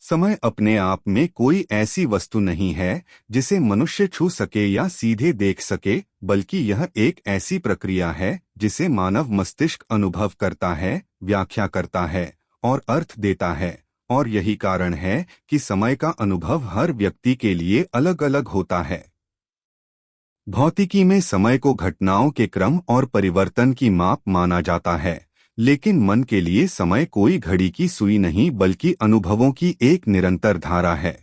समय अपने आप में कोई ऐसी वस्तु नहीं है जिसे मनुष्य छू सके या सीधे देख सके, बल्कि यह एक ऐसी प्रक्रिया है जिसे मानव मस्तिष्क अनुभव करता है, व्याख्या करता है और अर्थ देता है। और यही कारण है कि समय का अनुभव हर व्यक्ति के लिए अलग अलग होता है। भौतिकी में समय को घटनाओं के क्रम और परिवर्तन की माप माना जाता है, लेकिन मन के लिए समय कोई घड़ी की सुई नहीं बल्कि अनुभवों की एक निरंतर धारा है।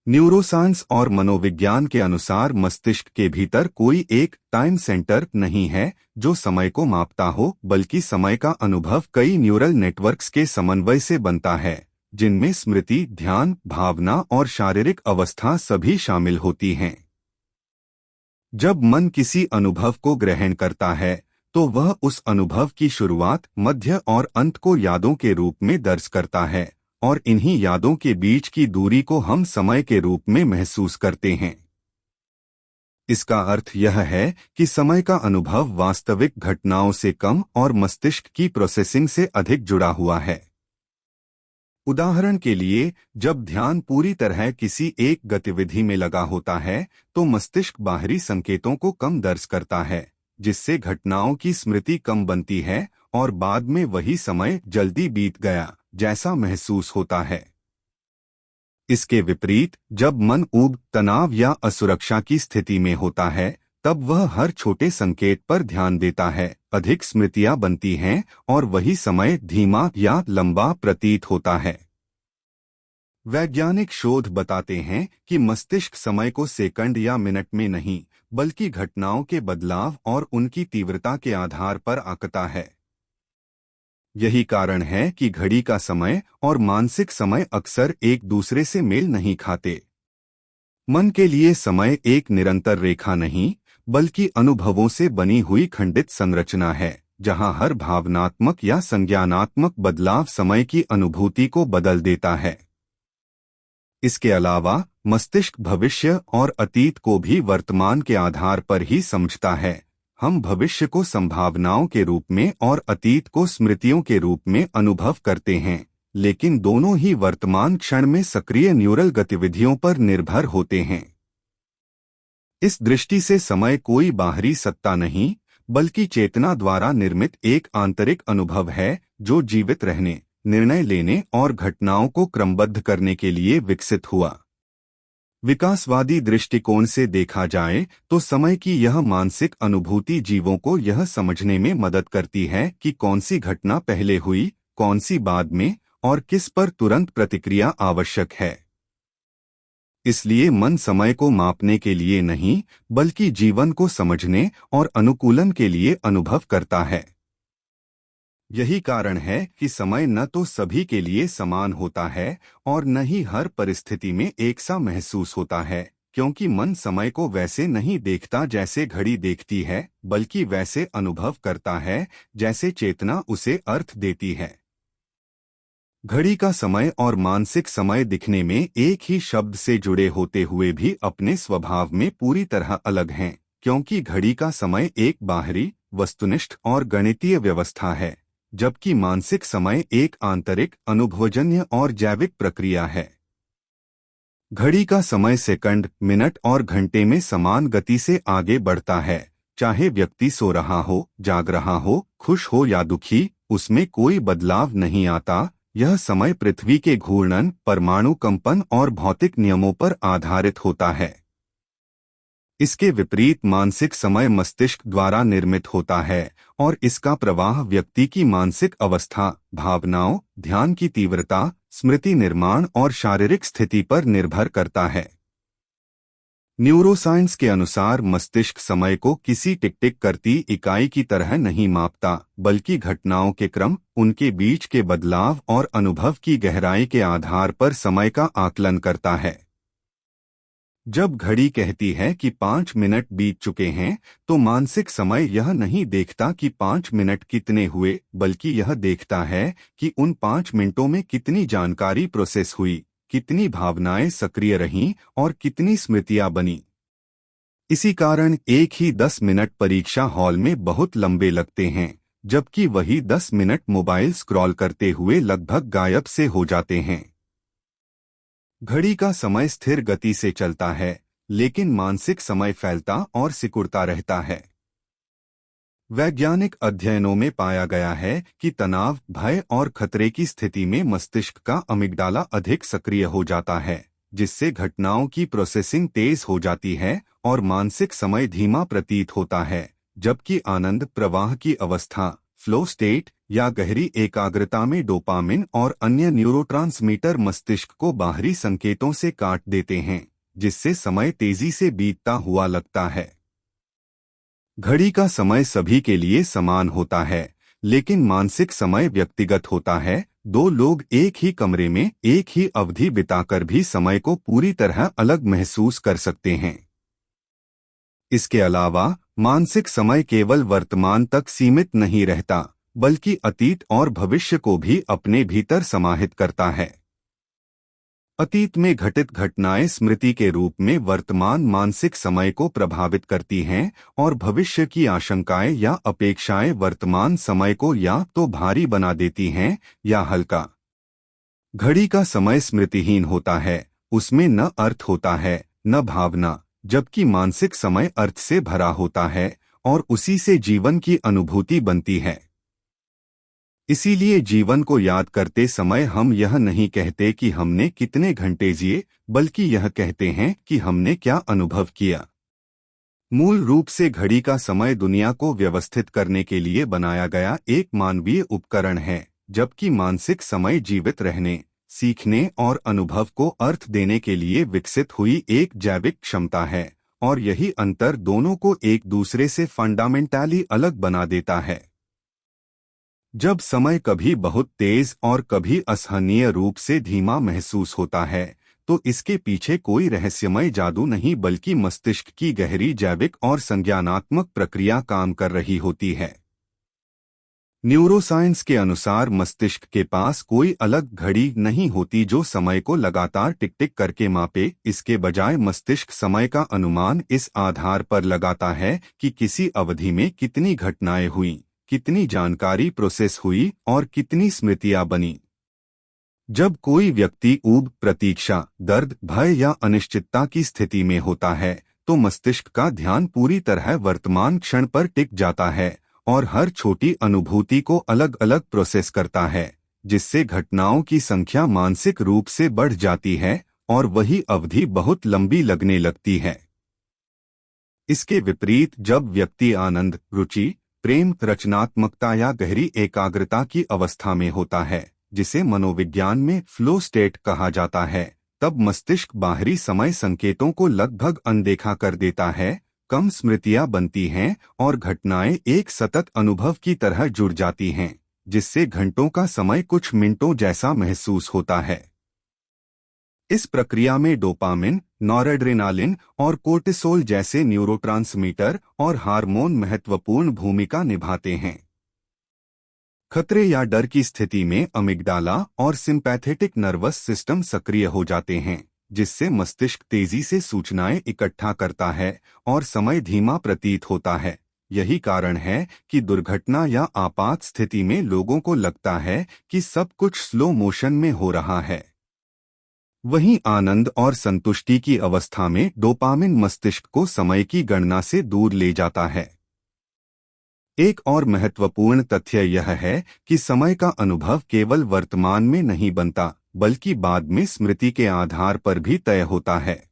न्यूरोसाइंस और मनोविज्ञान के अनुसार मस्तिष्क के भीतर कोई एक टाइम सेंटर नहीं है जो समय को मापता हो, बल्कि समय का अनुभव कई न्यूरल नेटवर्क्स के समन्वय से बनता है, जिनमें स्मृति, ध्यान, भावना और शारीरिक अवस्था सभी शामिल होती हैं। जब मन किसी अनुभव को ग्रहण करता है तो वह उस अनुभव की शुरुआत, मध्य और अंत को यादों के रूप में दर्ज करता है, और इन्हीं यादों के बीच की दूरी को हम समय के रूप में महसूस करते हैं। इसका अर्थ यह है कि समय का अनुभव वास्तविक घटनाओं से कम और मस्तिष्क की प्रोसेसिंग से अधिक जुड़ा हुआ है। उदाहरण के लिए, जब ध्यान पूरी तरह किसी एक गतिविधि में लगा होता है तो मस्तिष्क बाहरी संकेतों को कम दर्ज करता है, जिससे घटनाओं की स्मृति कम बनती है और बाद में वही समय जल्दी बीत गया जैसा महसूस होता है। इसके विपरीत, जब मन ऊब, तनाव या असुरक्षा की स्थिति में होता है तब वह हर छोटे संकेत पर ध्यान देता है, अधिक स्मृतियां बनती हैं और वही समय धीमा या लंबा प्रतीत होता है। वैज्ञानिक शोध बताते हैं कि मस्तिष्क समय को सेकंड या मिनट में नहीं, बल्कि घटनाओं के बदलाव और उनकी तीव्रता के आधार पर आंकता है। यही कारण है कि घड़ी का समय और मानसिक समय अक्सर एक दूसरे से मेल नहीं खाते। मन के लिए समय एक निरंतर रेखा नहीं, बल्कि अनुभवों से बनी हुई खंडित संरचना है, जहां हर भावनात्मक या संज्ञानात्मक बदलाव समय की अनुभूति को बदल देता है। इसके अलावा मस्तिष्क भविष्य और अतीत को भी वर्तमान के आधार पर ही समझता है। हम भविष्य को संभावनाओं के रूप में और अतीत को स्मृतियों के रूप में अनुभव करते हैं, लेकिन दोनों ही वर्तमान क्षण में सक्रिय न्यूरल गतिविधियों पर निर्भर होते हैं। इस दृष्टि से समय कोई बाहरी सत्ता नहीं, बल्कि चेतना द्वारा निर्मित एक आंतरिक अनुभव है जो जीवित रहने, निर्णय लेने और घटनाओं को क्रमबद्ध करने के लिए विकसित हुआ। विकासवादी दृष्टिकोण से देखा जाए तो समय की यह मानसिक अनुभूति जीवों को यह समझने में मदद करती है कि कौन सी घटना पहले हुई, कौन सी बाद में और किस पर तुरंत प्रतिक्रिया आवश्यक है। इसलिए मन समय को मापने के लिए नहीं, बल्कि जीवन को समझने और अनुकूलन के लिए अनुभव करता है। यही कारण है कि समय न तो सभी के लिए समान होता है और न ही हर परिस्थिति में एक सा महसूस होता है, क्योंकि मन समय को वैसे नहीं देखता जैसे घड़ी देखती है, बल्कि वैसे अनुभव करता है जैसे चेतना उसे अर्थ देती है। घड़ी का समय और मानसिक समय दिखने में एक ही शब्द से जुड़े होते हुए भी अपने स्वभाव में पूरी तरह अलग हैं, क्योंकि घड़ी का समय एक बाहरी, वस्तुनिष्ठ और गणितीय व्यवस्था है, जबकि मानसिक समय एक आंतरिक, अनुभवजन्य और जैविक प्रक्रिया है। घड़ी का समय सेकंड, मिनट और घंटे में समान गति से आगे बढ़ता है, चाहे व्यक्ति सो रहा हो, जाग रहा हो, खुश हो या दुखी, उसमें कोई बदलाव नहीं आता। यह समय पृथ्वी के घूर्णन, परमाणु कंपन और भौतिक नियमों पर आधारित होता है। इसके विपरीत मानसिक समय मस्तिष्क द्वारा निर्मित होता है और इसका प्रवाह व्यक्ति की मानसिक अवस्था, भावनाओं, ध्यान की तीव्रता, स्मृति निर्माण और शारीरिक स्थिति पर निर्भर करता है। न्यूरोसाइंस के अनुसार मस्तिष्क समय को किसी टिक टिक करती इकाई की तरह नहीं मापता, बल्कि घटनाओं के क्रम, उनके बीच के बदलाव और अनुभव की गहराई के आधार पर समय का आकलन करता है। जब घड़ी कहती है कि 5 मिनट बीत चुके हैं, तो मानसिक समय यह नहीं देखता कि 5 मिनट कितने हुए, बल्कि यह देखता है कि उन 5 मिनटों में कितनी जानकारी प्रोसेस हुई, कितनी भावनाएं सक्रिय रहीं और कितनी स्मृतियां बनी। इसी कारण एक ही 10 मिनट परीक्षा हॉल में बहुत लंबे लगते हैं, जबकि वही 10 मिनट मोबाइल स्क्रॉल करते हुए लगभग गायब से हो जाते हैं। घड़ी का समय स्थिर गति से चलता है, लेकिन मानसिक समय फैलता और सिकुड़ता रहता है। वैज्ञानिक अध्ययनों में पाया गया है कि तनाव, भय और खतरे की स्थिति में मस्तिष्क का अमिग्डाला अधिक सक्रिय हो जाता है, जिससे घटनाओं की प्रोसेसिंग तेज हो जाती है और मानसिक समय धीमा प्रतीत होता है। जबकि आनंद प्रवाह की अवस्था, फ्लो स्टेट या गहरी एकाग्रता में डोपामिन और अन्य न्यूरोट्रांसमीटर मस्तिष्क को बाहरी संकेतों से काट देते हैं, जिससे समय तेजी से बीतता हुआ लगता है। घड़ी का समय सभी के लिए समान होता है, लेकिन मानसिक समय व्यक्तिगत होता है। दो लोग एक ही कमरे में एक ही अवधि बिताकर भी समय को पूरी तरह अलग महसूस कर सकते हैं। इसके अलावा मानसिक समय केवल वर्तमान तक सीमित नहीं रहता, बल्कि अतीत और भविष्य को भी अपने भीतर समाहित करता है। अतीत में घटित घटनाएं स्मृति के रूप में वर्तमान मानसिक समय को प्रभावित करती हैं और भविष्य की आशंकाएं या अपेक्षाएं वर्तमान समय को या तो भारी बना देती हैं या हल्का। घड़ी का समय स्मृतिहीन होता है, उसमें न अर्थ होता है न भावना, जबकि मानसिक समय अर्थ से भरा होता है और उसी से जीवन की अनुभूति बनती है। इसीलिए जीवन को याद करते समय हम यह नहीं कहते कि हमने कितने घंटे जिए, बल्कि यह कहते हैं कि हमने क्या अनुभव किया। मूल रूप से घड़ी का समय दुनिया को व्यवस्थित करने के लिए बनाया गया एक मानवीय उपकरण है, जबकि मानसिक समय जीवित रहने, सीखने और अनुभव को अर्थ देने के लिए विकसित हुई एक जैविक क्षमता है, और यही अंतर दोनों को एक दूसरे से फंडामेंटली अलग बना देता है। जब समय कभी बहुत तेज और कभी असहनीय रूप से धीमा महसूस होता है, तो इसके पीछे कोई रहस्यमय जादू नहीं, बल्कि मस्तिष्क की गहरी जैविक और संज्ञानात्मक प्रक्रिया काम कर रही होती है। न्यूरोसाइंस के अनुसार मस्तिष्क के पास कोई अलग घड़ी नहीं होती जो समय को लगातार टिक टिक करके मापे। इसके बजाय मस्तिष्क समय का अनुमान इस आधार पर लगाता है कि किसी अवधि में कितनी घटनाएं हुई, कितनी जानकारी प्रोसेस हुई और कितनी स्मृतियां बनी। जब कोई व्यक्ति ऊब, प्रतीक्षा, दर्द, भय या अनिश्चितता की स्थिति में होता है, तो मस्तिष्क का ध्यान पूरी तरह वर्तमान क्षण पर टिक जाता है और हर छोटी अनुभूति को अलग अलग प्रोसेस करता है, जिससे घटनाओं की संख्या मानसिक रूप से बढ़ जाती है और वही अवधि बहुत लंबी लगने लगती है। इसके विपरीत जब व्यक्ति आनंद, रुचि, प्रेम, रचनात्मकता या गहरी एकाग्रता की अवस्था में होता है, जिसे मनोविज्ञान में फ्लो स्टेट कहा जाता है, तब मस्तिष्क बाहरी समय संकेतों को लगभग अनदेखा कर देता है, कम स्मृतियां बनती हैं और घटनाएं एक सतत अनुभव की तरह जुड़ जाती हैं, जिससे घंटों का समय कुछ मिनटों जैसा महसूस होता है। इस प्रक्रिया में डोपामिन, नॉरएड्रेनालिन और कोर्टिसोल जैसे न्यूरोट्रांसमीटर और हार्मोन महत्वपूर्ण भूमिका निभाते हैं। खतरे या डर की स्थिति में अमिग्डाला और सिंपैथेटिक नर्वस सिस्टम सक्रिय हो जाते हैं, जिससे मस्तिष्क तेजी से सूचनाएं इकट्ठा करता है और समय धीमा प्रतीत होता है। यही कारण है कि दुर्घटना या आपात स्थिति में लोगों को लगता है कि सब कुछ स्लो मोशन में हो रहा है। वहीं आनंद और संतुष्टि की अवस्था में डोपामिन मस्तिष्क को समय की गणना से दूर ले जाता है। एक और महत्वपूर्ण तथ्य यह है कि समय का अनुभव केवल वर्तमान में नहीं बनता, बल्कि बाद में स्मृति के आधार पर भी तय होता है।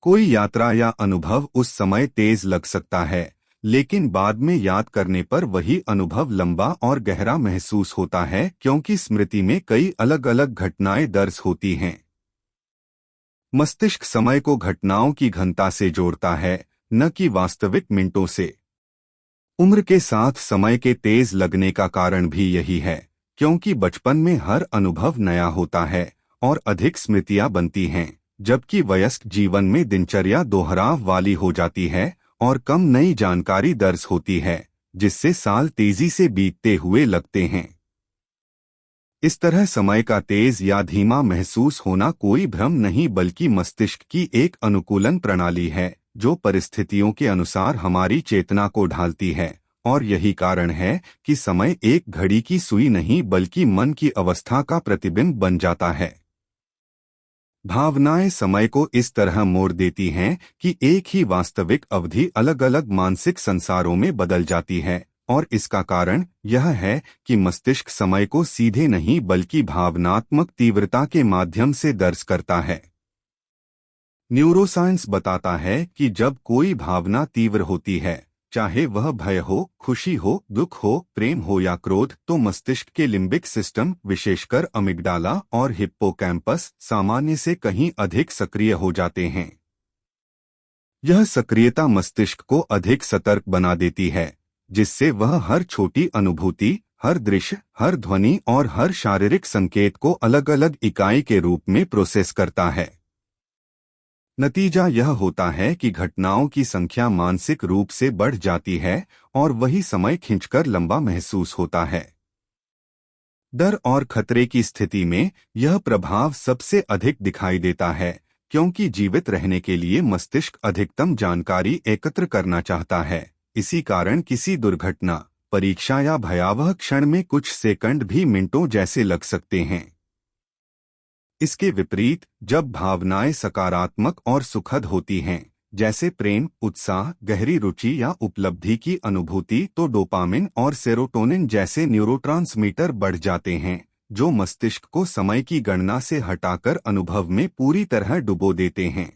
कोई यात्रा या अनुभव उस समय तेज लग सकता है, लेकिन बाद में याद करने पर वही अनुभव लंबा और गहरा महसूस होता है, क्योंकि स्मृति में कई अलग अलग घटनाएं दर्ज होती हैं। मस्तिष्क समय को घटनाओं की घनता से जोड़ता है, न कि वास्तविक मिनटों से। उम्र के साथ समय के तेज लगने का कारण भी यही है, क्योंकि बचपन में हर अनुभव नया होता है और अधिक स्मृतियां बनती हैं, जबकि वयस्क जीवन में दिनचर्या दोहराव वाली हो जाती है और कम नई जानकारी दर्ज होती है, जिससे साल तेजी से बीतते हुए लगते हैं। इस तरह समय का तेज या धीमा महसूस होना कोई भ्रम नहीं, बल्कि मस्तिष्क की एक अनुकूलन प्रणाली है जो परिस्थितियों के अनुसार हमारी चेतना को ढालती है। और यही कारण है कि समय एक घड़ी की सुई नहीं, बल्कि मन की अवस्था का प्रतिबिंब बन जाता है। भावनाएं समय को इस तरह मोड़ देती हैं कि एक ही वास्तविक अवधि अलग अलग मानसिक संसारों में बदल जाती है, और इसका कारण यह है कि मस्तिष्क समय को सीधे नहीं बल्कि भावनात्मक तीव्रता के माध्यम से दर्ज करता है। न्यूरोसाइंस बताता है कि जब कोई भावना तीव्र होती है, चाहे वह भय हो, खुशी हो, दुख हो, प्रेम हो या क्रोध, तो मस्तिष्क के लिम्बिक सिस्टम, विशेषकर अमिग्डाला और हिप्पोकैम्पस, सामान्य से कहीं अधिक सक्रिय हो जाते हैं। यह सक्रियता मस्तिष्क को अधिक सतर्क बना देती है, जिससे वह हर छोटी अनुभूति, हर दृश्य, हर ध्वनि और हर शारीरिक संकेत को अलग अलग इकाई के रूप में प्रोसेस करता है। नतीजा यह होता है कि घटनाओं की संख्या मानसिक रूप से बढ़ जाती है और वही समय खिंचकर लंबा महसूस होता है। डर और खतरे की स्थिति में यह प्रभाव सबसे अधिक दिखाई देता है, क्योंकि जीवित रहने के लिए मस्तिष्क अधिकतम जानकारी एकत्र करना चाहता है। इसी कारण किसी दुर्घटना, परीक्षा या भयावह क्षण में कुछ सेकंड भी मिनटों जैसे लग सकते हैं। इसके विपरीत, जब भावनाएं सकारात्मक और सुखद होती हैं, जैसे प्रेम, उत्साह, गहरी रुचि या उपलब्धि की अनुभूति, तो डोपामिन और सेरोटोनिन जैसे न्यूरोट्रांसमीटर बढ़ जाते हैं, जो मस्तिष्क को समय की गणना से हटाकर अनुभव में पूरी तरह डुबो देते हैं।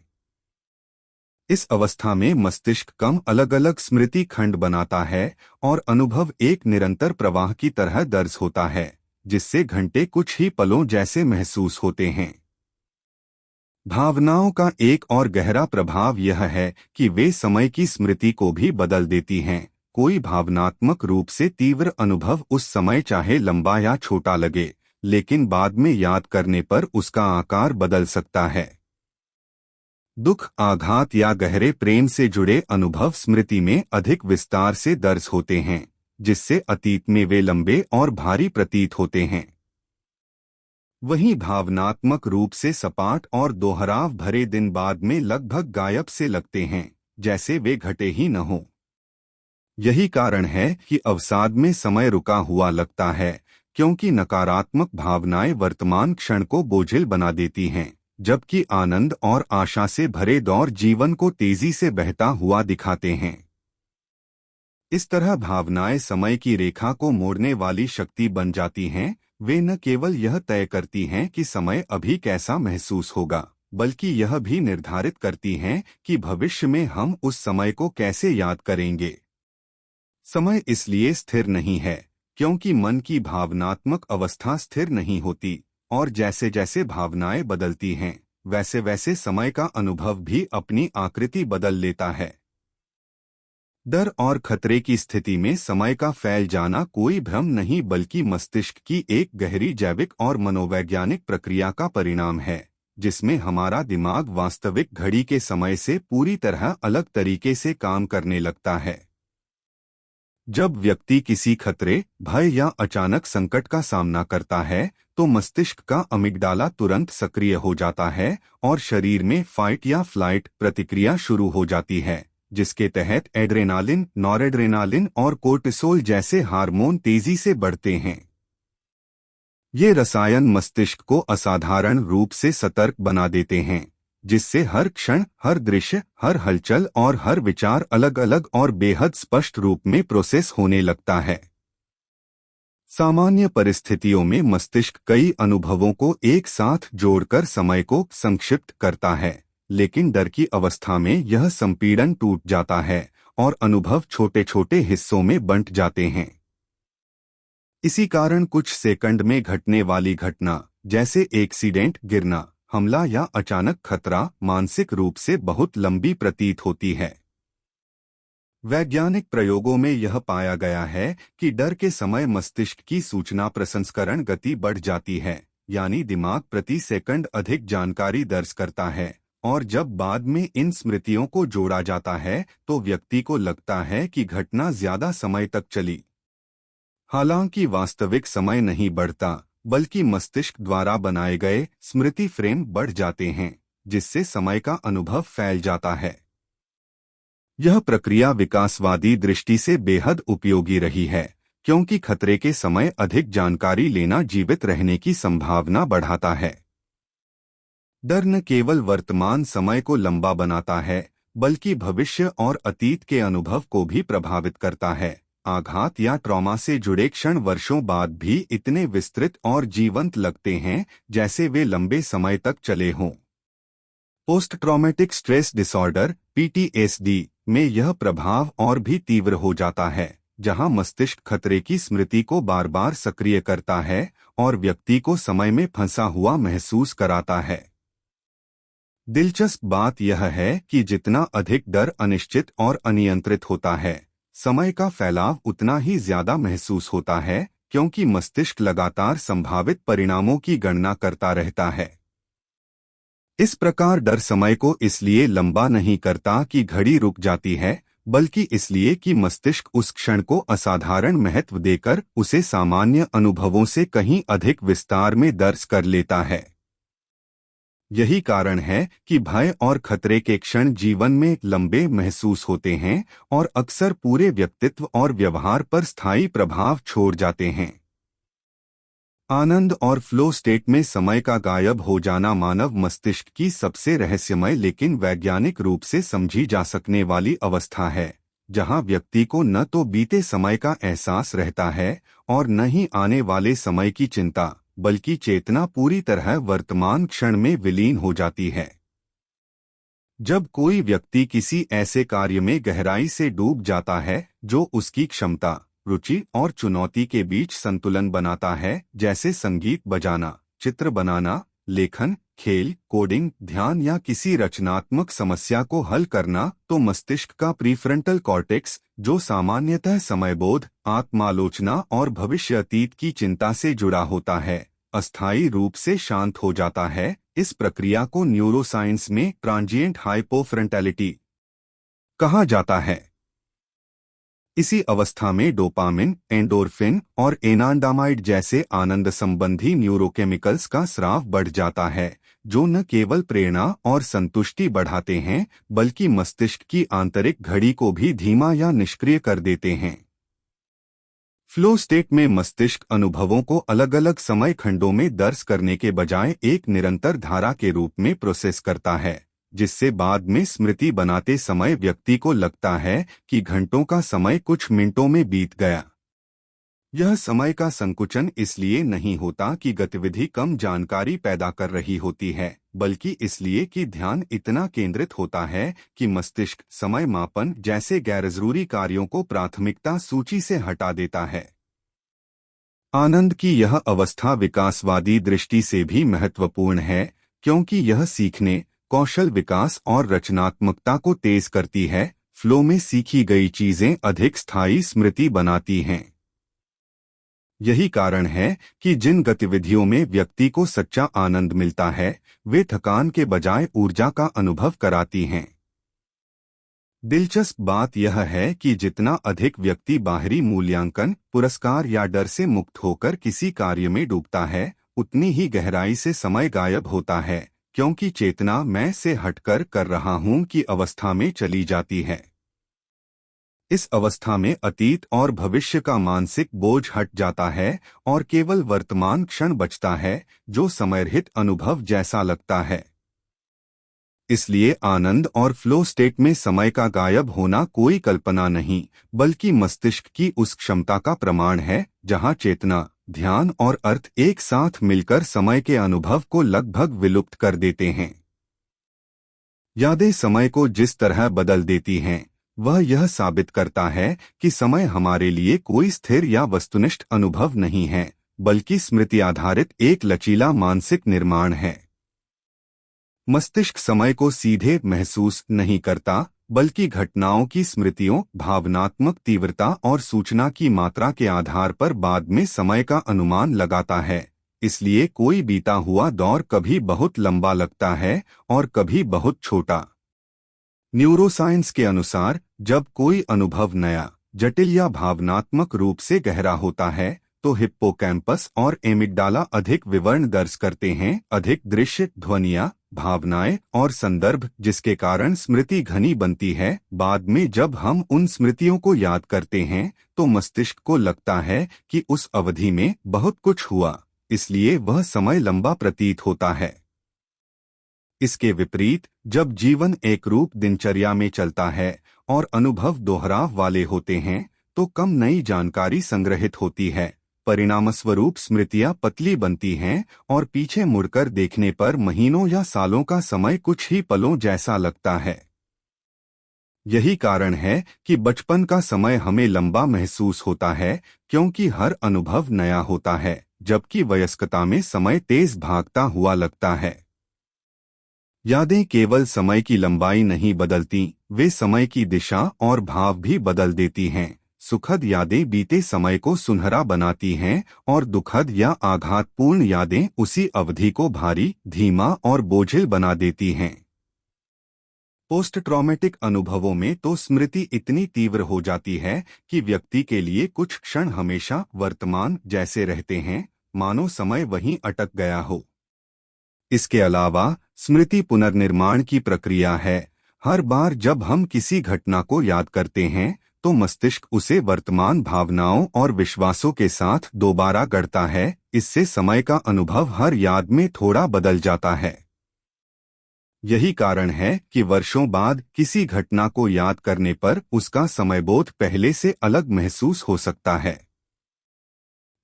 इस अवस्था में मस्तिष्क कम अलग अलग स्मृति खंड बनाता है और अनुभव एक निरंतर प्रवाह की तरह दर्ज होता है, जिससे घंटे कुछ ही पलों जैसे महसूस होते हैं। भावनाओं का एक और गहरा प्रभाव यह है कि वे समय की स्मृति को भी बदल देती हैं। कोई भावनात्मक रूप से तीव्र अनुभव उस समय चाहे लंबा या छोटा लगे, लेकिन बाद में याद करने पर उसका आकार बदल सकता है। दुख, आघात या गहरे प्रेम से जुड़े अनुभव स्मृति में अधिक विस्तार से दर्ज होते हैं, जिससे अतीत में वे लंबे और भारी प्रतीत होते हैं। वहीं भावनात्मक रूप से सपाट और दोहराव भरे दिन बाद में लगभग गायब से लगते हैं, जैसे वे घटे ही न हों। यही कारण है कि अवसाद में समय रुका हुआ लगता है, क्योंकि नकारात्मक भावनाएं वर्तमान क्षण को बोझिल बना देती हैं, जबकि आनंद और आशा से भरे दौर जीवन को तेजी से बहता हुआ दिखाते हैं। इस तरह भावनाएं समय की रेखा को मोड़ने वाली शक्ति बन जाती हैं। वे न केवल यह तय करती हैं कि समय अभी कैसा महसूस होगा, बल्कि यह भी निर्धारित करती हैं कि भविष्य में हम उस समय को कैसे याद करेंगे। समय इसलिए स्थिर नहीं है, क्योंकि मन की भावनात्मक अवस्था स्थिर नहीं होती, और जैसे जैसे भावनाएं बदलती हैं, वैसे वैसे समय का अनुभव भी अपनी आकृति बदल लेता है। डर और खतरे की स्थिति में समय का फैल जाना कोई भ्रम नहीं बल्कि मस्तिष्क की एक गहरी जैविक और मनोवैज्ञानिक प्रक्रिया का परिणाम है, जिसमें हमारा दिमाग वास्तविक घड़ी के समय से पूरी तरह अलग तरीके से काम करने लगता है। जब व्यक्ति किसी खतरे, भय या अचानक संकट का सामना करता है, तो मस्तिष्क का अमिग्डाला तुरंत सक्रिय हो जाता है और शरीर में फाइट या फ्लाइट प्रतिक्रिया शुरू हो जाती है, जिसके तहत एड्रेनालिन, नॉरेड्रेनालिन और कोर्टिसोल जैसे हार्मोन तेजी से बढ़ते हैं। ये रसायन मस्तिष्क को असाधारण रूप से सतर्क बना देते हैं, जिससे हर क्षण, हर दृश्य, हर हलचल और हर विचार अलग अलग और बेहद स्पष्ट रूप में प्रोसेस होने लगता है। सामान्य परिस्थितियों में मस्तिष्क कई अनुभवों को एक साथ जोड़कर समय को संक्षिप्त करता है, लेकिन डर की अवस्था में यह संपीड़न टूट जाता है और अनुभव छोटे छोटे हिस्सों में बंट जाते हैं। इसी कारण कुछ सेकंड में घटने वाली घटना, जैसे एक्सीडेंट, गिरना, हमला या अचानक खतरा, मानसिक रूप से बहुत लंबी प्रतीत होती है। वैज्ञानिक प्रयोगों में यह पाया गया है कि डर के समय मस्तिष्क की सूचना प्रसंस्करण गति बढ़ जाती है, यानी दिमाग प्रति सेकंड अधिक जानकारी दर्ज करता है, और जब बाद में इन स्मृतियों को जोड़ा जाता है तो व्यक्ति को लगता है कि घटना ज्यादा समय तक चली। हालांकि वास्तविक समय नहीं बढ़ता, बल्कि मस्तिष्क द्वारा बनाए गए स्मृति फ्रेम बढ़ जाते हैं, जिससे समय का अनुभव फैल जाता है। यह प्रक्रिया विकासवादी दृष्टि से बेहद उपयोगी रही है, क्योंकि खतरे के समय अधिक जानकारी लेना जीवित रहने की संभावना बढ़ाता है। डर न केवल वर्तमान समय को लंबा बनाता है, बल्कि भविष्य और अतीत के अनुभव को भी प्रभावित करता है। आघात या ट्रॉमा से जुड़े क्षण वर्षों बाद भी इतने विस्तृत और जीवंत लगते हैं जैसे वे लंबे समय तक चले हों। Post traumatic stress disorder (PTSD) में यह प्रभाव और भी तीव्र हो जाता है, जहां मस्तिष्क खतरे की स्मृति को बार बार सक्रिय करता है और व्यक्ति को समय में फंसा हुआ महसूस कराता है। दिलचस्प बात यह है कि जितना अधिक डर अनिश्चित और अनियंत्रित होता है, समय का फैलाव उतना ही ज्यादा महसूस होता है, क्योंकि मस्तिष्क लगातार संभावित परिणामों की गणना करता रहता है। इस प्रकार डर समय को इसलिए लंबा नहीं करता कि घड़ी रुक जाती है, बल्कि इसलिए कि मस्तिष्क उस क्षण को असाधारण महत्व देकर उसे सामान्य अनुभवों से कहीं अधिक विस्तार में दर्ज कर लेता है। यही कारण है कि भय और खतरे के क्षण जीवन में लंबे महसूस होते हैं और अक्सर पूरे व्यक्तित्व और व्यवहार पर स्थायी प्रभाव छोड़ जाते हैं। आनंद और फ्लो स्टेट में समय का गायब हो जाना मानव मस्तिष्क की सबसे रहस्यमय लेकिन वैज्ञानिक रूप से समझी जा सकने वाली अवस्था है, जहां व्यक्ति को न तो बीते समय का एहसास रहता है और न ही आने वाले समय की चिंता, बल्कि चेतना पूरी तरह वर्तमान क्षण में विलीन हो जाती है। जब कोई व्यक्ति किसी ऐसे कार्य में गहराई से डूब जाता है जो उसकी क्षमता, रुचि और चुनौती के बीच संतुलन बनाता है, जैसे संगीत बजाना, चित्र बनाना, लेखन, खेल, कोडिंग, ध्यान या किसी रचनात्मक समस्या को हल करना, तो मस्तिष्क का प्रीफ्रंटल कॉर्टेक्स, जो सामान्यतः समयबोध, आत्मालोचना और भविष्य अतीत की चिंता से जुड़ा होता है, अस्थायी रूप से शांत हो जाता है। इस प्रक्रिया को न्यूरोसाइंस में ट्रांजिएंट हाइपोफ्रंटैलिटी कहा जाता है। इसी अवस्था में डोपामिन, एंडोर्फिन और एनांडामाइड जैसे आनंद संबंधी न्यूरोकेमिकल्स का स्राव बढ़ जाता है, जो न केवल प्रेरणा और संतुष्टि बढ़ाते हैं, बल्कि मस्तिष्क की आंतरिक घड़ी को भी धीमा या निष्क्रिय कर देते हैं। फ्लो स्टेट में मस्तिष्क अनुभवों को अलग अलग समय खंडों में दर्ज करने के बजाय एक निरंतर धारा के रूप में प्रोसेस करता है, जिससे बाद में स्मृति बनाते समय व्यक्ति को लगता है कि घंटों का समय कुछ मिनटों में बीत गया। यह समय का संकुचन इसलिए नहीं होता कि गतिविधि कम जानकारी पैदा कर रही होती है, बल्कि इसलिए कि ध्यान इतना केंद्रित होता है कि मस्तिष्क समय मापन जैसे गैरजरूरी कार्यों को प्राथमिकता सूची से हटा देता है। आनंद की यह अवस्था विकासवादी दृष्टि से भी महत्वपूर्ण है, क्योंकि यह सीखने, कौशल विकास और रचनात्मकता को तेज करती है। फ्लो में सीखी गई चीजें अधिक स्थायी स्मृति बनाती हैं। यही कारण है कि जिन गतिविधियों में व्यक्ति को सच्चा आनंद मिलता है, वे थकान के बजाय ऊर्जा का अनुभव कराती हैं। दिलचस्प बात यह है कि जितना अधिक व्यक्ति बाहरी मूल्यांकन, पुरस्कार या डर से मुक्त होकर किसी कार्य में डूबता है, उतनी ही गहराई से समय गायब होता है, क्योंकि चेतना मैं से हटकर कर रहा हूं की अवस्था में चली जाती है। इस अवस्था में अतीत और भविष्य का मानसिक बोझ हट जाता है और केवल वर्तमान क्षण बचता है, जो समयरहित अनुभव जैसा लगता है। इसलिए आनंद और फ्लो स्टेट में समय का गायब होना कोई कल्पना नहीं, बल्कि मस्तिष्क की उस क्षमता का प्रमाण है जहां चेतना, ध्यान और अर्थ एक साथ मिलकर समय के अनुभव को लगभग विलुप्त कर देते हैं। यादें समय को जिस तरह बदल देती हैं, वह यह साबित करता है कि समय हमारे लिए कोई स्थिर या वस्तुनिष्ठ अनुभव नहीं है, बल्कि स्मृति आधारित एक लचीला मानसिक निर्माण है। मस्तिष्क समय को सीधे महसूस नहीं करता, बल्कि घटनाओं की स्मृतियों, भावनात्मक तीव्रता और सूचना की मात्रा के आधार पर बाद में समय का अनुमान लगाता है। इसलिए कोई बीता हुआ दौर कभी बहुत लंबा लगता है और कभी बहुत छोटा। न्यूरोसाइंस के अनुसार जब कोई अनुभव नया, जटिल या भावनात्मक रूप से गहरा होता है, तो हिप्पोकैम्पस और एमिगडाला अधिक विवरण दर्ज करते हैं, अधिक दृश्य, ध्वनियाँ, भावनाएं और संदर्भ, जिसके कारण स्मृति घनी बनती है। बाद में जब हम उन स्मृतियों को याद करते हैं, तो मस्तिष्क को लगता है कि उस अवधि में बहुत कुछ हुआ, इसलिए वह समय लंबा प्रतीत होता है। इसके विपरीत जब जीवन एक रूप दिनचर्या में चलता है और अनुभव दोहराव वाले होते हैं तो कम नई जानकारी संग्रहित होती है। परिणामस्वरूप स्मृतियां पतली बनती हैं और पीछे मुड़कर देखने पर महीनों या सालों का समय कुछ ही पलों जैसा लगता है। यही कारण है कि बचपन का समय हमें लंबा महसूस होता है, क्योंकि हर अनुभव नया होता है, जबकि वयस्कता में समय तेज भागता हुआ लगता है। यादें केवल समय की लंबाई नहीं बदलती, वे समय की दिशा और भाव भी बदल देती हैं। सुखद यादें बीते समय को सुनहरा बनाती हैं और दुखद या आघातपूर्ण यादें उसी अवधि को भारी, धीमा और बोझिल बना देती हैं। पोस्ट ट्रॉमेटिक अनुभवों में तो स्मृति इतनी तीव्र हो जाती है कि व्यक्ति के लिए कुछ क्षण हमेशा वर्तमान जैसे रहते हैं, मानो समय वहीं अटक गया हो। इसके अलावा स्मृति पुनर्निर्माण की प्रक्रिया है। हर बार जब हम किसी घटना को याद करते हैं तो मस्तिष्क उसे वर्तमान भावनाओं और विश्वासों के साथ दोबारा गढ़ता है। इससे समय का अनुभव हर याद में थोड़ा बदल जाता है। यही कारण है कि वर्षों बाद किसी घटना को याद करने पर उसका समयबोध पहले से अलग महसूस हो सकता है।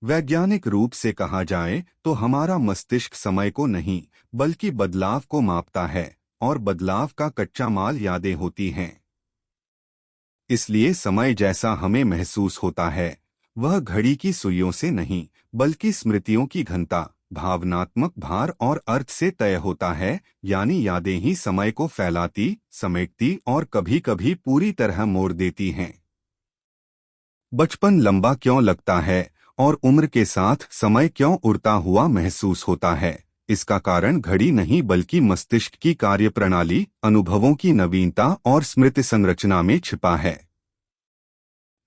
वैज्ञानिक रूप से कहा जाए तो हमारा मस्तिष्क समय को नहीं बल्कि बदलाव को मापता है, और बदलाव का कच्चा माल यादें होती हैं। इसलिए समय जैसा हमें महसूस होता है वह घड़ी की सुइयों से नहीं बल्कि स्मृतियों की घनता, भावनात्मक भार और अर्थ से तय होता है। यानी यादें ही समय को फैलाती, समेटती और कभी-कभी पूरी तरह मोड़ देती हैं। बचपन लंबा क्यों लगता है और उम्र के साथ समय क्यों उड़ता हुआ महसूस होता है? इसका कारण घड़ी नहीं बल्कि मस्तिष्क की कार्यप्रणाली, अनुभवों की नवीनता और स्मृति संरचना में छिपा है।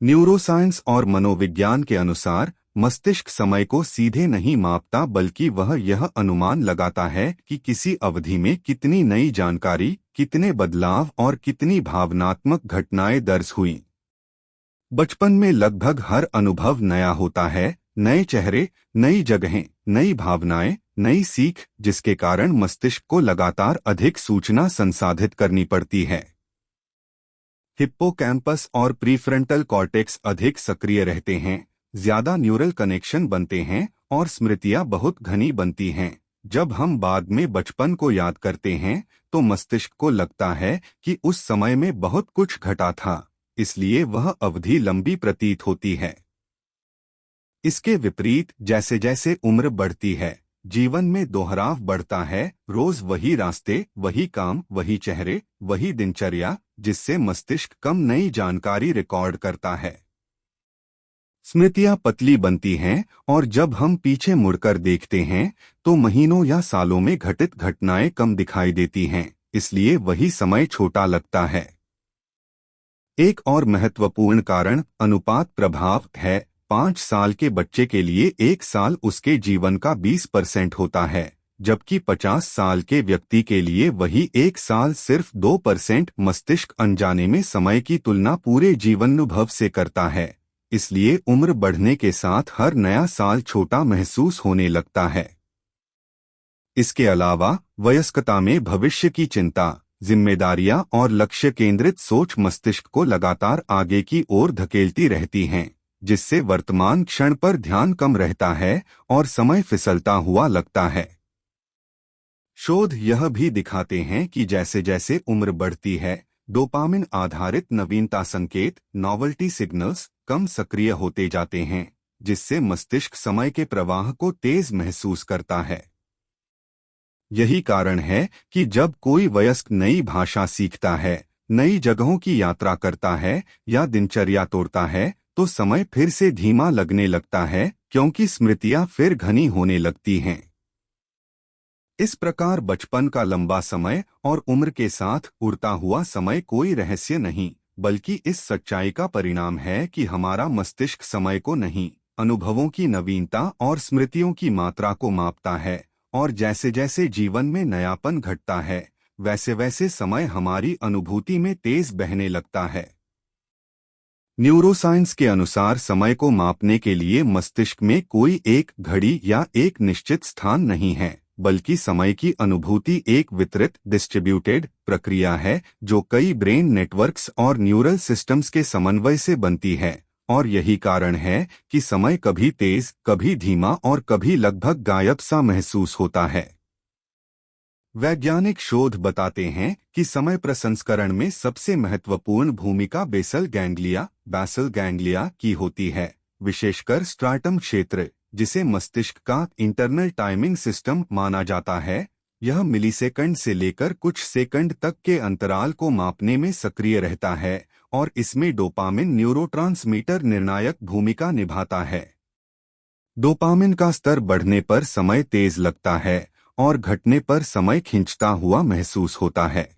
न्यूरोसाइंस और मनोविज्ञान के अनुसार मस्तिष्क समय को सीधे नहीं मापता बल्कि वह यह अनुमान लगाता है कि किसी अवधि में कितनी नई जानकारी, कितने बदलाव और कितनी भावनात्मक घटनाएं दर्ज हुईं। बचपन में लगभग हर अनुभव नया होता है, नए चेहरे, नई जगहें, नई भावनाएं, नई सीख, जिसके कारण मस्तिष्क को लगातार अधिक सूचना संसाधित करनी पड़ती है। हिप्पोकैम्पस और प्रीफ्रंटल कॉर्टेक्स अधिक सक्रिय रहते हैं, ज्यादा न्यूरल कनेक्शन बनते हैं और स्मृतियां बहुत घनी बनती हैं। जब हम बाद में बचपन को याद करते हैं तो मस्तिष्क को लगता है कि उस समय में बहुत कुछ घटा था, इसलिए वह अवधि लंबी प्रतीत होती है। इसके विपरीत जैसे जैसे उम्र बढ़ती है, जीवन में दोहराव बढ़ता है। रोज वही रास्ते, वही काम, वही चेहरे, वही दिनचर्या, जिससे मस्तिष्क कम नई जानकारी रिकॉर्ड करता है। स्मृतियां पतली बनती हैं और जब हम पीछे मुड़कर देखते हैं तो महीनों या सालों में घटित घटनाएं कम दिखाई देती हैं, इसलिए वही समय छोटा लगता है। एक और महत्वपूर्ण कारण अनुपात प्रभाव है। 5 साल के बच्चे के लिए 1 साल उसके जीवन का 20% होता है, जबकि 50 साल के व्यक्ति के लिए वही 1 साल सिर्फ 2%। मस्तिष्क अनजाने में समय की तुलना पूरे जीवनानुभव से करता है, इसलिए उम्र बढ़ने के साथ हर नया साल छोटा महसूस होने लगता है। इसके अलावा वयस्कता में भविष्य की चिंता, जिम्मेदारियां और लक्ष्य केंद्रित सोच मस्तिष्क को लगातार आगे की ओर धकेलती रहती हैं, जिससे वर्तमान क्षण पर ध्यान कम रहता है और समय फिसलता हुआ लगता है। शोध यह भी दिखाते हैं कि जैसे जैसे उम्र बढ़ती है, डोपामिन आधारित नवीनता संकेत, नॉवेल्टी सिग्नल्स, कम सक्रिय होते जाते हैं, जिससे मस्तिष्क समय के प्रवाह को तेज महसूस करता है। यही कारण है कि जब कोई वयस्क नई भाषा सीखता है, नई जगहों की यात्रा करता है या दिनचर्या तोड़ता है तो समय फिर से धीमा लगने लगता है, क्योंकि स्मृतियां फिर घनी होने लगती हैं। इस प्रकार बचपन का लंबा समय और उम्र के साथ उड़ता हुआ समय कोई रहस्य नहीं, बल्कि इस सच्चाई का परिणाम है कि हमारा मस्तिष्क समय को नहीं, अनुभवों की नवीनता और स्मृतियों की मात्रा को मापता है, और जैसे जैसे जीवन में नयापन घटता है वैसे वैसे समय हमारी अनुभूति में तेज बहने लगता है। न्यूरोसाइंस के अनुसार समय को मापने के लिए मस्तिष्क में कोई एक घड़ी या एक निश्चित स्थान नहीं है, बल्कि समय की अनुभूति एक वितरित डिस्ट्रीब्यूटेड प्रक्रिया है जो कई ब्रेन नेटवर्क्स और न्यूरल सिस्टम्स के समन्वय से बनती है। और यही कारण है कि समय कभी तेज, कभी धीमा और कभी लगभग गायब सा महसूस होता है। वैज्ञानिक शोध बताते हैं कि समय प्रसंस्करण में सबसे महत्वपूर्ण भूमिका बेसल गैंग्लिया की होती है, विशेषकर स्ट्राटम क्षेत्र, जिसे मस्तिष्क का इंटरनल टाइमिंग सिस्टम माना जाता है। यह मिलीसेकंड से लेकर कुछ सेकंड तक के अंतराल को मापने में सक्रिय रहता है और इसमें डोपामिन न्यूरोट्रांसमीटर निर्णायक भूमिका निभाता है। डोपामिन का स्तर बढ़ने पर समय तेज लगता है और घटने पर समय खिंचता हुआ महसूस होता है।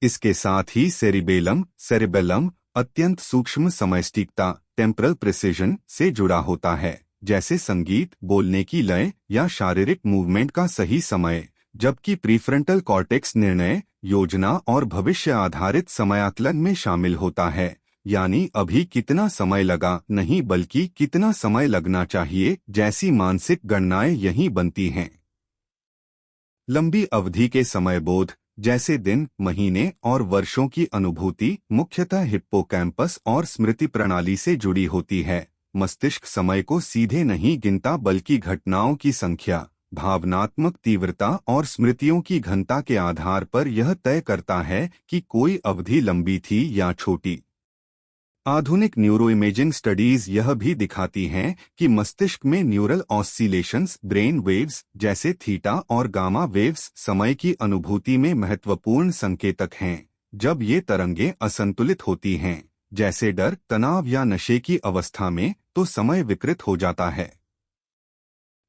इसके साथ ही सेरिबेलम अत्यंत सूक्ष्म समय सटीकता टेम्परल प्रिसिजन से जुड़ा होता है, जैसे संगीत, बोलने की लय या शारीरिक मूवमेंट का सही समय, जबकि प्रीफ्रंटल कॉर्टेक्स निर्णय, योजना और भविष्य आधारित समयाकलन में शामिल होता है। यानी अभी कितना समय लगा नहीं बल्कि कितना समय लगना चाहिए जैसी मानसिक गणनाएं यहीं बनती हैं। लंबी अवधि के समयबोध जैसे दिन, महीने और वर्षों की अनुभूति मुख्यतः हिप्पोकैम्पस और स्मृति प्रणाली से जुड़ी होती है। मस्तिष्क समय को सीधे नहीं गिनता बल्कि घटनाओं की संख्या, भावनात्मक तीव्रता और स्मृतियों की घनता के आधार पर यह तय करता है कि कोई अवधि लंबी थी या छोटी। आधुनिक न्यूरोइमेजिंग स्टडीज यह भी दिखाती हैं कि मस्तिष्क में न्यूरल ऑसिलेशंस, ब्रेन वेव्स जैसे थीटा और गामा वेव्स समय की अनुभूति में महत्वपूर्ण संकेतक हैं। जब ये तरंगें असंतुलित होती हैं, जैसे डर, तनाव या नशे की अवस्था में, तो समय विकृत हो जाता है।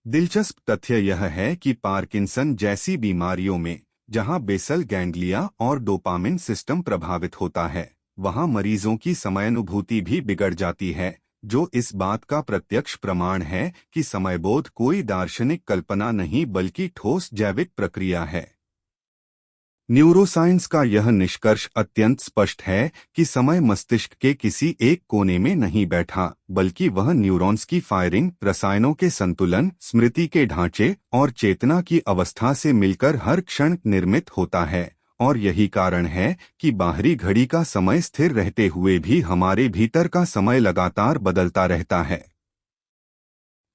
दिलचस्प तथ्य यह है कि पार्किंसन जैसी बीमारियों में, जहां बेसल गैंग्लिया और डोपामिन सिस्टम प्रभावित होता है, वहां मरीजों की समयानुभूति भी बिगड़ जाती है, जो इस बात का प्रत्यक्ष प्रमाण है कि समयबोध कोई दार्शनिक कल्पना नहीं बल्कि ठोस जैविक प्रक्रिया है। न्यूरोसाइंस का यह निष्कर्ष अत्यंत स्पष्ट है कि समय मस्तिष्क के किसी एक कोने में नहीं बैठा, बल्कि वह न्यूरॉन्स की फायरिंग, रसायनों के संतुलन, स्मृति के ढांचे और चेतना की अवस्था से मिलकर हर क्षण निर्मित होता है। और यही कारण है कि बाहरी घड़ी का समय स्थिर रहते हुए भी हमारे भीतर का समय लगातार बदलता रहता है।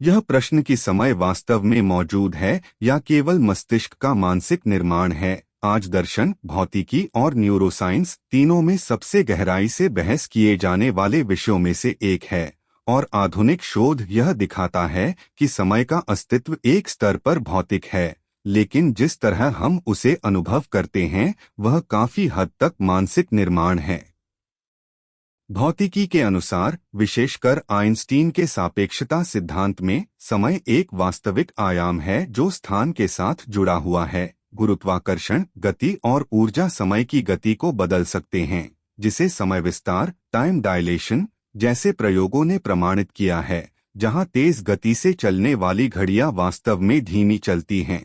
यह प्रश्न कि समय वास्तव में मौजूद है या केवल मस्तिष्क का मानसिक निर्माण है, आज दर्शन, भौतिकी और न्यूरोसाइंस तीनों में सबसे गहराई से बहस किए जाने वाले विषयों में से एक है। और आधुनिक शोध यह दिखाता है कि समय का अस्तित्व एक स्तर पर भौतिक है, लेकिन जिस तरह हम उसे अनुभव करते हैं वह काफी हद तक मानसिक निर्माण है। भौतिकी के अनुसार, विशेषकर आइंस्टीन के सापेक्षता सिद्धांत में, समय एक वास्तविक आयाम है जो स्थान के साथ जुड़ा हुआ है। गुरुत्वाकर्षण, गति और ऊर्जा समय की गति को बदल सकते हैं, जिसे समय विस्तार, टाइम डायलेशन जैसे प्रयोगों ने प्रमाणित किया है, जहां तेज गति से चलने वाली घड़ियां वास्तव में धीमी चलती हैं।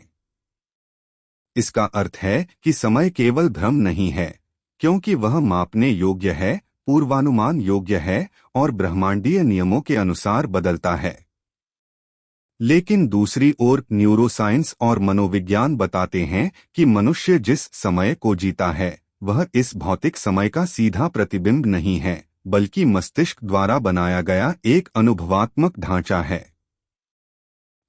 इसका अर्थ है कि समय केवल भ्रम नहीं है, क्योंकि वह मापने योग्य है, पूर्वानुमान योग्य है और ब्रह्मांडीय नियमों के अनुसार बदलता है। लेकिन दूसरी ओर न्यूरोसाइंस और मनोविज्ञान बताते हैं कि मनुष्य जिस समय को जीता है वह इस भौतिक समय का सीधा प्रतिबिंब नहीं है, बल्कि मस्तिष्क द्वारा बनाया गया एक अनुभवात्मक ढांचा है।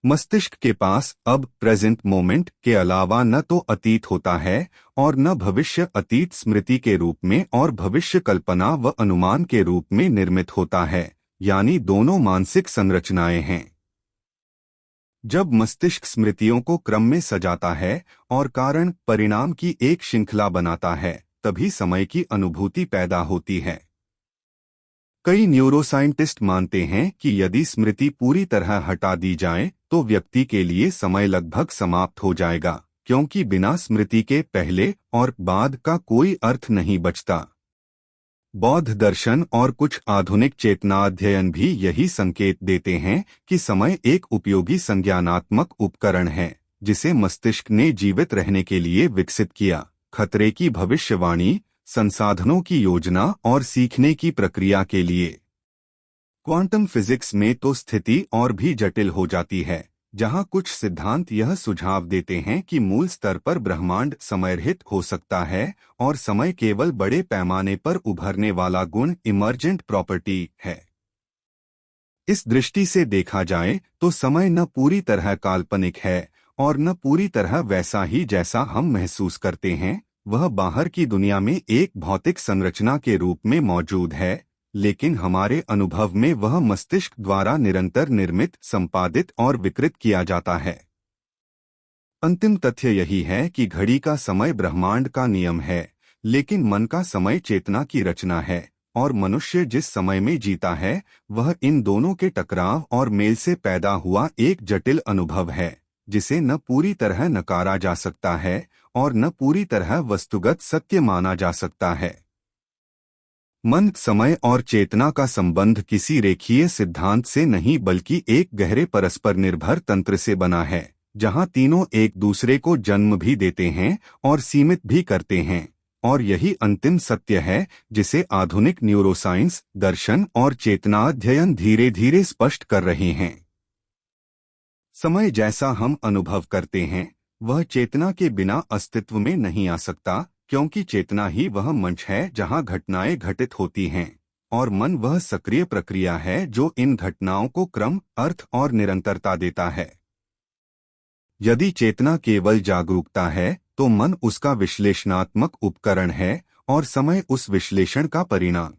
मस्तिष्क के पास अब प्रेजेंट मोमेंट के अलावा न तो अतीत होता है और न भविष्य अतीत स्मृति के रूप में और भविष्य कल्पना व अनुमान के रूप में निर्मित होता है, यानी दोनों मानसिक संरचनाएं हैं। जब मस्तिष्क स्मृतियों को क्रम में सजाता है और कारण परिणाम की एक श्रृंखला बनाता है, तभी समय की अनुभूति पैदा होती है। कई न्यूरोसाइंटिस्ट मानते हैं कि यदि स्मृति पूरी तरह हटा दी जाए तो व्यक्ति के लिए समय लगभग समाप्त हो जाएगा, क्योंकि बिना स्मृति के पहले और बाद का कोई अर्थ नहीं बचता। बौद्ध दर्शन और कुछ आधुनिक चेतना अध्ययन भी यही संकेत देते हैं कि समय एक उपयोगी संज्ञानात्मक उपकरण है, जिसे मस्तिष्क ने जीवित रहने के लिए विकसित किया। खतरे की भविष्यवाणी, संसाधनों की योजना और सीखने की प्रक्रिया के लिए। क्वांटम फिजिक्स में तो स्थिति और भी जटिल हो जाती है, जहां कुछ सिद्धांत यह सुझाव देते हैं कि मूल स्तर पर ब्रह्मांड समयरहित हो सकता है और समय केवल बड़े पैमाने पर उभरने वाला गुण इमर्जेंट प्रॉपर्टी है। इस दृष्टि से देखा जाए तो समय न पूरी तरह काल्पनिक है और न पूरी तरह वैसा ही जैसा हम महसूस करते हैं। वह बाहर की दुनिया में एक भौतिक संरचना के रूप में मौजूद है, लेकिन हमारे अनुभव में वह मस्तिष्क द्वारा निरंतर निर्मित, संपादित और विकृत किया जाता है। अंतिम तथ्य यही है कि घड़ी का समय ब्रह्मांड का नियम है, लेकिन मन का समय चेतना की रचना है, और मनुष्य जिस समय में जीता है वह इन दोनों के टकराव और मेल से पैदा हुआ एक जटिल अनुभव है, जिसे न पूरी तरह नकारा जा सकता है और न पूरी तरह वस्तुगत सत्य माना जा सकता है। मन, समय और चेतना का संबंध किसी रेखीय सिद्धांत से नहीं बल्कि एक गहरे परस्पर निर्भर तंत्र से बना है, जहां तीनों एक दूसरे को जन्म भी देते हैं और सीमित भी करते हैं। और यही अंतिम सत्य है जिसे आधुनिक न्यूरोसाइंस, दर्शन और चेतना अध्ययन धीरे धीरे स्पष्ट कर रहे हैं। समय जैसा हम अनुभव करते हैं वह चेतना के बिना अस्तित्व में नहीं आ सकता, क्योंकि चेतना ही वह मंच है जहां घटनाएं घटित होती हैं, और मन वह सक्रिय प्रक्रिया है जो इन घटनाओं को क्रम, अर्थ और निरंतरता देता है। यदि चेतना केवल जागरूकता है तो मन उसका विश्लेषणात्मक उपकरण है और समय उस विश्लेषण का परिणाम।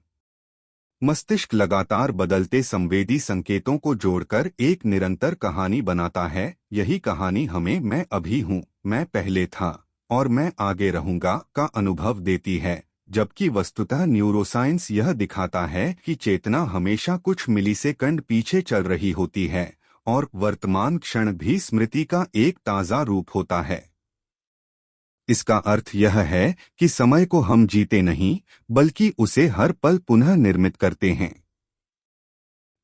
मस्तिष्क लगातार बदलते संवेदी संकेतों को जोड़कर एक निरंतर कहानी बनाता है। यही कहानी हमें मैं अभी हूँ, मैं पहले था और मैं आगे रहूंगा का अनुभव देती है, जबकि वस्तुतः न्यूरोसाइंस यह दिखाता है कि चेतना हमेशा कुछ मिलीसेकंड पीछे चल रही होती है और वर्तमान क्षण भी स्मृति का एक ताज़ा रूप होता है। इसका अर्थ यह है कि समय को हम जीते नहीं बल्कि उसे हर पल पुनः निर्मित करते हैं।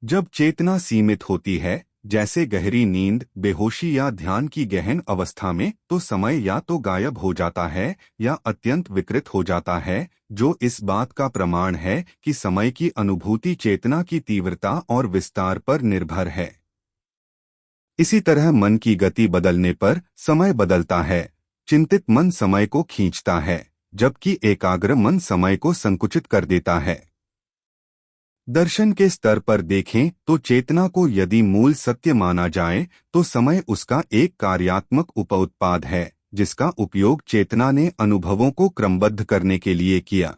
जब चेतना सीमित होती है, जैसे गहरी नींद, बेहोशी या ध्यान की गहन अवस्था में, तो समय या तो गायब हो जाता है या अत्यंत विकृत हो जाता है, जो इस बात का प्रमाण है कि समय की अनुभूति चेतना की तीव्रता और विस्तार पर निर्भर है। इसी तरह मन की गति बदलने पर समय बदलता है। चिंतित मन समय को खींचता है, जबकि एकाग्र मन समय को संकुचित कर देता है। दर्शन के स्तर पर देखें तो चेतना को यदि मूल सत्य माना जाए तो समय उसका एक कार्यात्मक उपउत्पाद है, जिसका उपयोग चेतना ने अनुभवों को क्रमबद्ध करने के लिए किया।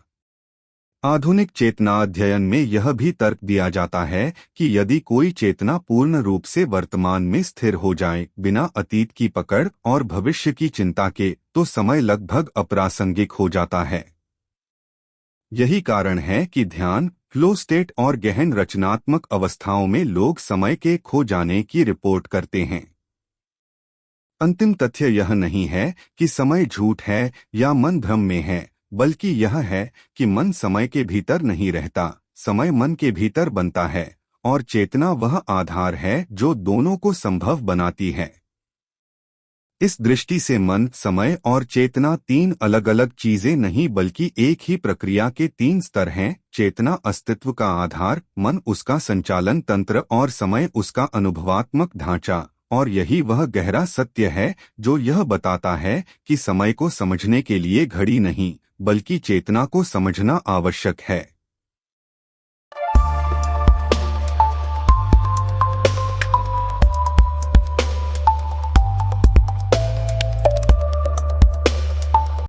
आधुनिक चेतना अध्ययन में यह भी तर्क दिया जाता है कि यदि कोई चेतना पूर्ण रूप से वर्तमान में स्थिर हो जाए, बिना अतीत की पकड़ और भविष्य की चिंता के, तो समय लगभग अप्रासंगिक हो जाता है। यही कारण है कि ध्यान, फ्लो स्टेट और गहन रचनात्मक अवस्थाओं में लोग समय के खो जाने की रिपोर्ट करते हैं। अंतिम तथ्य यह नहीं है कि समय झूठ है या मन भ्रम में है, बल्कि यह है कि मन समय के भीतर नहीं रहता, समय मन के भीतर बनता है, और चेतना वह आधार है जो दोनों को संभव बनाती है। इस दृष्टि से मन, समय और चेतना तीन अलग अलग चीजें नहीं बल्कि एक ही प्रक्रिया के तीन स्तर हैं। चेतना अस्तित्व का आधार, मन उसका संचालन तंत्र और समय उसका अनुभवात्मक ढांचा, और यही वह गहरा सत्य है जो यह बताता है कि समय को समझने के लिए घड़ी नहीं बल्कि चेतना को समझना आवश्यक है।